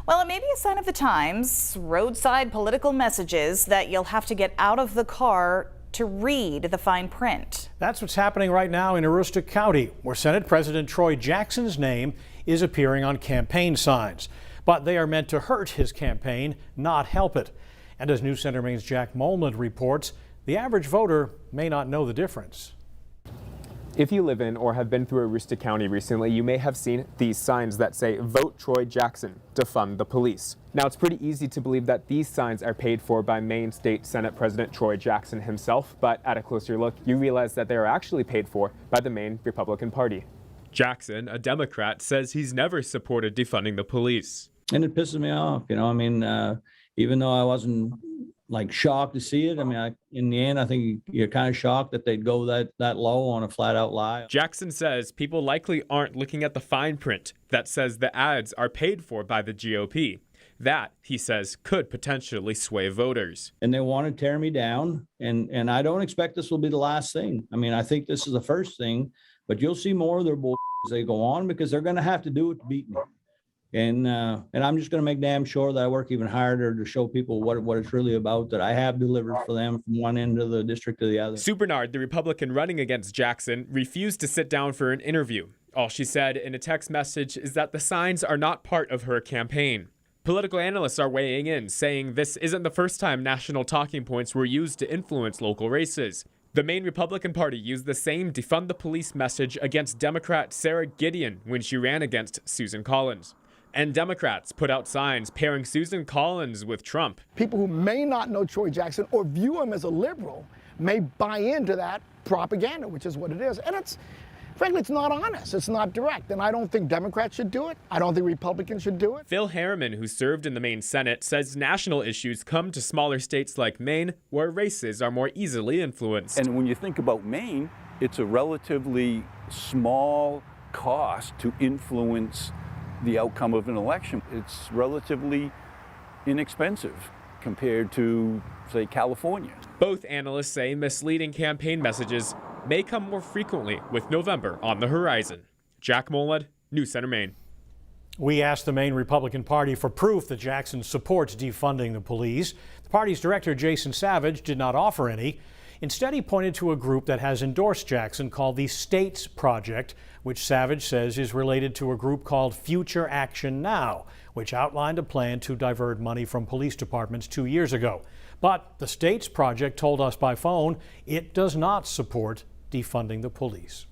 Well, it may be a sign of the times, roadside political messages that you'll have to get out of the car to read the fine print. That's what's happening right now in Aroostook County, where Senate President Troy Jackson's name is appearing on campaign signs. But they are meant to hurt his campaign, not help it. And as News Center Maine's Jack Molland reports, the average voter may not know the difference. If you live in or have been through Aroostook County recently, you may have seen these signs that say, "Vote Troy Jackson, defund the police." Now, it's pretty easy to believe that these signs are paid for by Maine State Senate President Troy Jackson himself, but at a closer look, you realize that they are actually paid for by the Maine Republican Party. Jackson, a Democrat, says he's never supported defunding the police. And it pisses me off, even though I wasn't shocked to see it. In the end, I think you're kind of shocked that they'd go that low on a flat out lie. Jackson says people likely aren't looking at the fine print that says the ads are paid for by the GOP. That, he says, could potentially sway voters. And they want to tear me down. And I don't expect this will be the last thing. I think this is the first thing, but you'll see more of their bull as they go on, because they're going to have to do it to beat me. And I'm just going to make damn sure that I work even harder to show people what it's really about, that I have delivered for them from one end of the district to the other. Sue Bernard, the Republican running against Jackson, refused to sit down for an interview. All she said in a text message is that the signs are not part of her campaign. Political analysts are weighing in, saying this isn't the first time national talking points were used to influence local races. The Maine Republican Party used the same defund the police message against Democrat Sarah Gideon when she ran against Susan Collins. And Democrats put out signs pairing Susan Collins with Trump. People who may not know Troy Jackson or view him as a liberal may buy into that propaganda, which is what it is. And frankly, it's not honest. It's not direct. And I don't think Democrats should do it. I don't think Republicans should do it. Phil Harriman, who served in the Maine Senate, says national issues come to smaller states like Maine, where races are more easily influenced. And when you think about Maine, it's a relatively small cost to influence the outcome of an election. It's relatively inexpensive compared to, say, California. Both analysts say misleading campaign messages may come more frequently with November on the horizon. Jack Molland, News Center, Maine. We asked the Maine Republican Party for proof that Jackson supports defunding the police. The party's director, Jason Savage, did not offer any. Instead, he pointed to a group that has endorsed Jackson called the States Project, which Savage says is related to a group called Future Action Now, which outlined a plan to divert money from police departments 2 years ago. But the States Project told us by phone it does not support defunding the police.